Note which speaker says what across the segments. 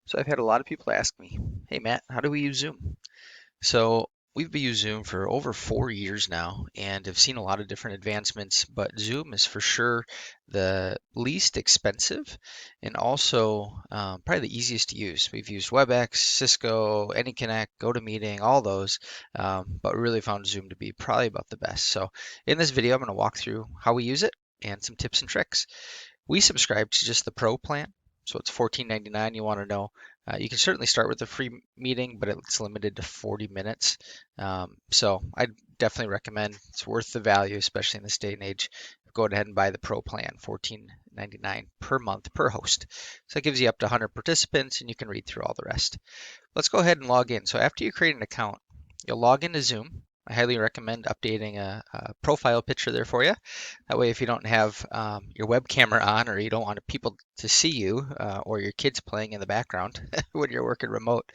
Speaker 1: So I've had a lot of people ask me, hey Matt, how do we use Zoom? So we've been using Zoom for over 4 years now and have seen a lot of different advancements, but Zoom is for sure the least expensive and also probably the easiest to use. We've used WebEx, Cisco, AnyConnect, GoToMeeting, all those, but we really found Zoom to be probably about the best. So in this video, I'm going to walk through how we use it and some tips and tricks. We subscribe to just the Pro plan, so it's $14.99. You want to know, you can certainly start with a free meeting, but it's limited to 40 minutes. So I definitely recommend it's worth the value, especially in this day and age. Go ahead and buy the Pro plan, $14.99 per month per host. So it gives you up to 100 participants, and you can read through all the rest. Let's go ahead and log in. So after you create an account, you'll log into Zoom. I highly recommend updating a profile picture there for you. That way, if you don't have your web camera on or you don't want people to see you or your kids playing in the background when you're working remote,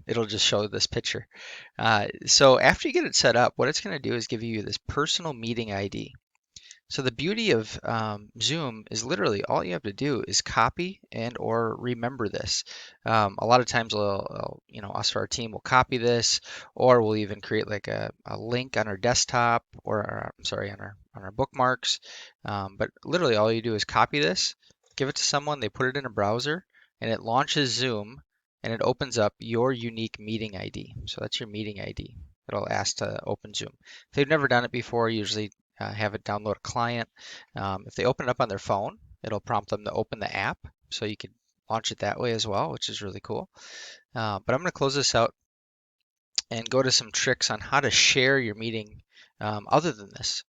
Speaker 1: it'll just show this picture. So after you get it set up, what it's going to do is give you this personal meeting ID. So the beauty of Zoom is literally all you have to do is copy and or remember this. A lot of times, us for our team will copy this, or we'll even create like a link on our desktop, or I'm sorry, on our bookmarks. But literally, all you do is copy this, give it to someone, they put it in a browser, and it launches Zoom, and it opens up your unique meeting ID. So that's your meeting ID. It'll ask to open Zoom. If they've never done it before, usually have it download a client. If they open it up on their phone, it'll prompt them to open the app, so you can launch it that way as well, which is really cool. But I'm going to close this out and go to some tricks on how to share your meeting other than this.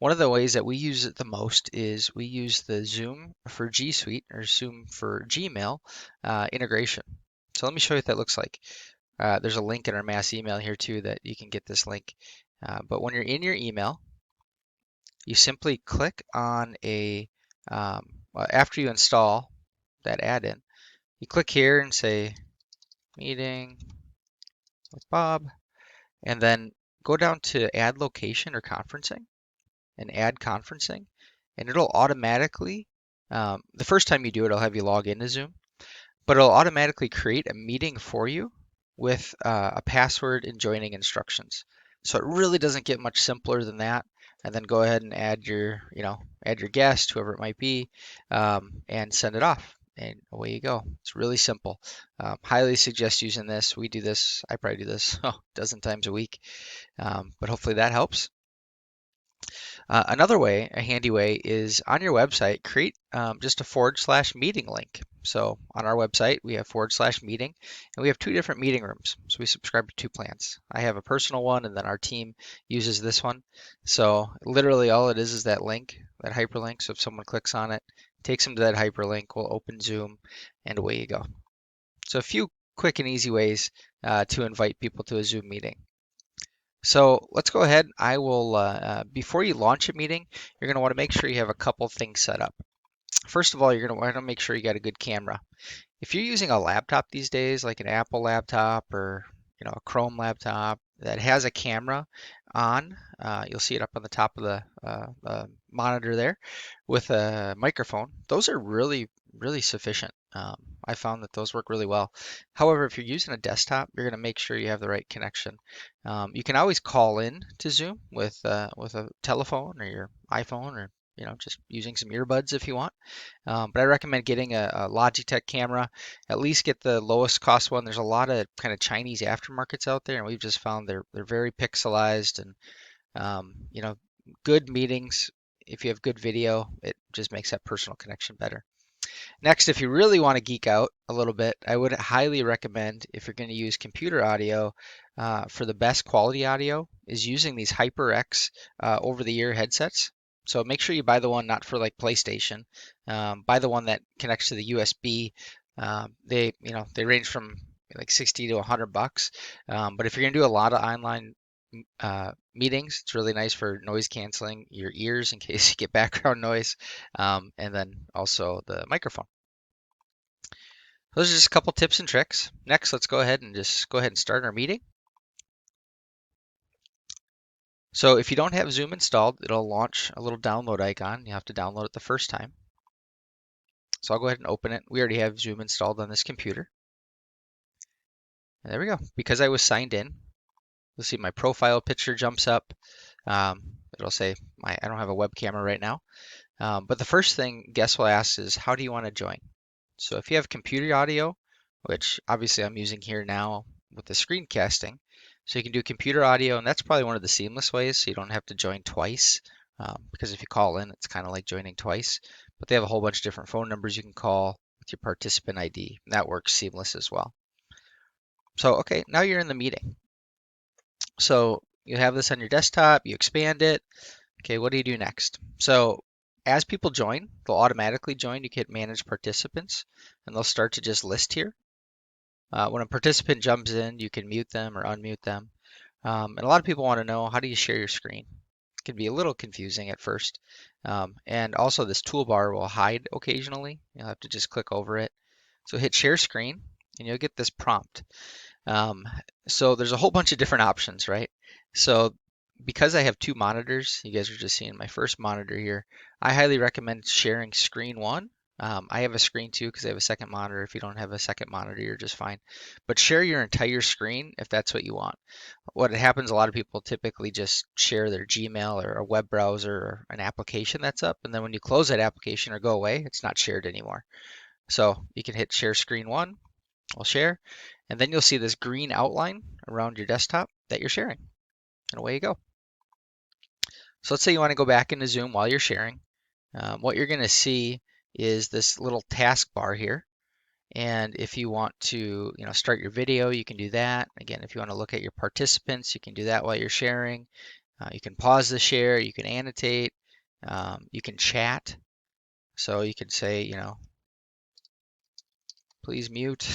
Speaker 1: One of the ways that we use it the most is we use the Zoom for G Suite or Zoom for Gmail integration. So let me show you what that looks like. There's a link in our mass email here too that you can get this link. But when you're in your email, you simply click on after you install that add-in, you click here and say meeting with Bob, and then go down to add location or conferencing and add conferencing, and it'll automatically, the first time you do it, it'll have you log into Zoom, but it'll automatically create a meeting for you with a password and joining instructions. So it really doesn't get much simpler than that. And then go ahead and add your guest, whoever it might be, and send it off. And away you go. It's really simple. Highly suggest using this. We do this. I probably do this a dozen times a week. But hopefully that helps. Another way, a handy way, is on your website, create just a / meeting link. So on our website, we have / meeting, and we have two different meeting rooms. So we subscribe to two plans. I have a personal one, and then our team uses this one. So literally all it is that link, that hyperlink. So if someone clicks on it, takes them to that hyperlink, we'll open Zoom, and away you go. So a few quick and easy ways to invite people to a Zoom meeting. So let's go ahead. I will, before you launch a meeting, you're going to want to make sure you have a couple things set up. First of all, you're going to want to make sure you got a good camera. If you're using a laptop these days, like an Apple laptop or a Chrome laptop that has a camera on, you'll see it up on the top of the monitor there with a microphone. Those are really, really sufficient. I found that those work really well. However, if you're using a desktop, you're going to make sure you have the right connection. You can always call in to Zoom with a telephone or your iPhone or just using some earbuds if you want. But I recommend getting a Logitech camera. At least get the lowest cost one. There's a lot of kind of Chinese aftermarkets out there, and we've just found they're very pixelized and good meetings. If you have good video, it just makes that personal connection better. Next, if you really want to geek out a little bit, I would highly recommend, if you're going to use computer audio for the best quality audio, is using these HyperX over-the-ear headsets. So make sure you buy the one not for like PlayStation. Buy the one that connects to the USB. They range from like 60 to 100 bucks. But if you're gonna do a lot of online meetings, it's really nice for noise canceling your ears in case you get background noise, and then also the microphone. Those are just a couple tips and tricks. Next, let's go ahead and start our meeting. So if you don't have Zoom installed, it'll launch a little download icon. You have to download it the first time. So I'll go ahead and open it. We already have Zoom installed on this computer. And there we go. Because I was signed in, you'll see my profile picture jumps up. Um, it'll say I don't have a web camera right now. But the first thing guest will ask is, how do you want to join? So if you have computer audio, which obviously I'm using here now with the screencasting, so you can do computer audio, and that's probably one of the seamless ways, so you don't have to join twice. Because if you call in, it's kind of like joining twice. But they have a whole bunch of different phone numbers you can call with your participant ID. And that works seamless as well. So, okay, now you're in the meeting. So you have this on your desktop, you expand it. Okay, what do you do next? So as people join, they'll automatically join. You can hit manage participants and they'll start to just list here. When a participant jumps in, you can mute them or unmute them. And a lot of people want to know, how do you share your screen? It can be a little confusing at first. And also this toolbar will hide occasionally. You'll have to just click over it. So hit share screen and you'll get this prompt. Um, so there's a whole bunch of different options, right? So because I have two monitors, you guys are just seeing my first monitor here, I highly recommend sharing screen one. I have a screen two because I have a second monitor. If you don't have a second monitor, you're just fine. But share your entire screen if that's what you want. What happens, a lot of people typically just share their Gmail or a web browser or an application that's up, and then when you close that application or go away, it's not shared anymore. So you can hit share screen one, I'll share, and then you'll see this green outline around your desktop that you're sharing, and away you go. So let's say you want to go back into Zoom while you're sharing. What you're going to see is this little taskbar here. And if you want to, start your video, you can do that. Again, if you want to look at your participants, you can do that while you're sharing. You can pause the share, you can annotate, you can chat. So you can say, please mute.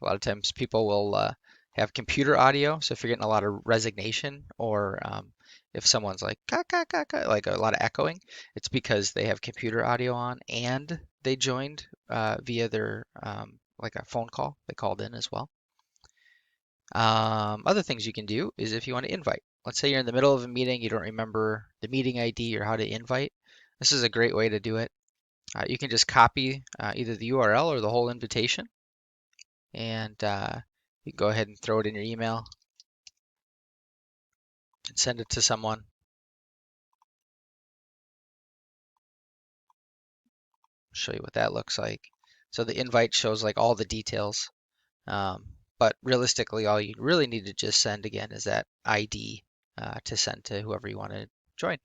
Speaker 1: A lot of times people will have computer audio, so if you're getting a lot of resignation or if someone's like ka ka ka ka, like a lot of echoing, it's because they have computer audio on and they joined via their like a phone call. They called in as well. Other things you can do is if you want to invite. Let's say you're in the middle of a meeting, you don't remember the meeting ID or how to invite. This is a great way to do it. You can just copy either the URL or the whole invitation and you can go ahead and throw it in your email and send it to someone. Show you what that looks like. So the invite shows like all the details, but realistically, all you really need to just send again is that ID to send to whoever you want to join.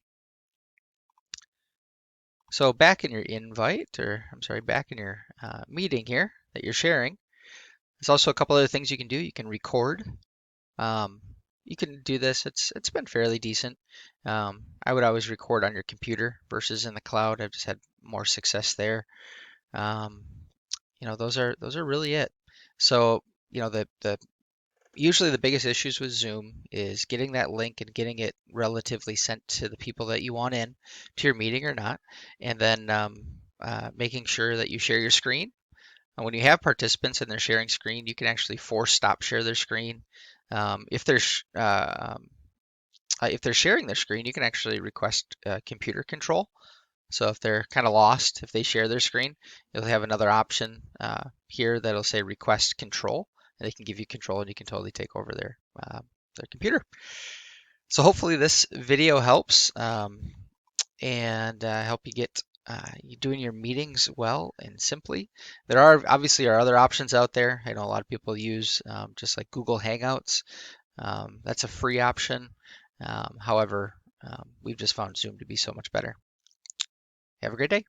Speaker 1: So back in your invite, or I'm sorry, back in your meeting here that you're sharing, there's also a couple other things you can do. You can record. Um, you can do this. It's been fairly decent. I would always record on your computer versus in the cloud. I've just had more success there. Um, those are really it. So, the usually the biggest issues with Zoom is getting that link and getting it relatively sent to the people that you want in to your meeting or not, and then making sure that you share your screen. And when you have participants and they're sharing screen, you can actually force stop share their screen. If they're sharing their screen, you can actually request computer control. So if they're kind of lost, if they share their screen, you'll have another option here that'll say request control, and they can give you control, and you can totally take over their computer. So hopefully this video helps and help you get you doing your meetings well and simply. There are obviously other options out there. I know a lot of people use just like Google Hangouts. That's a free option. However, we've just found Zoom to be so much better. Have a great day.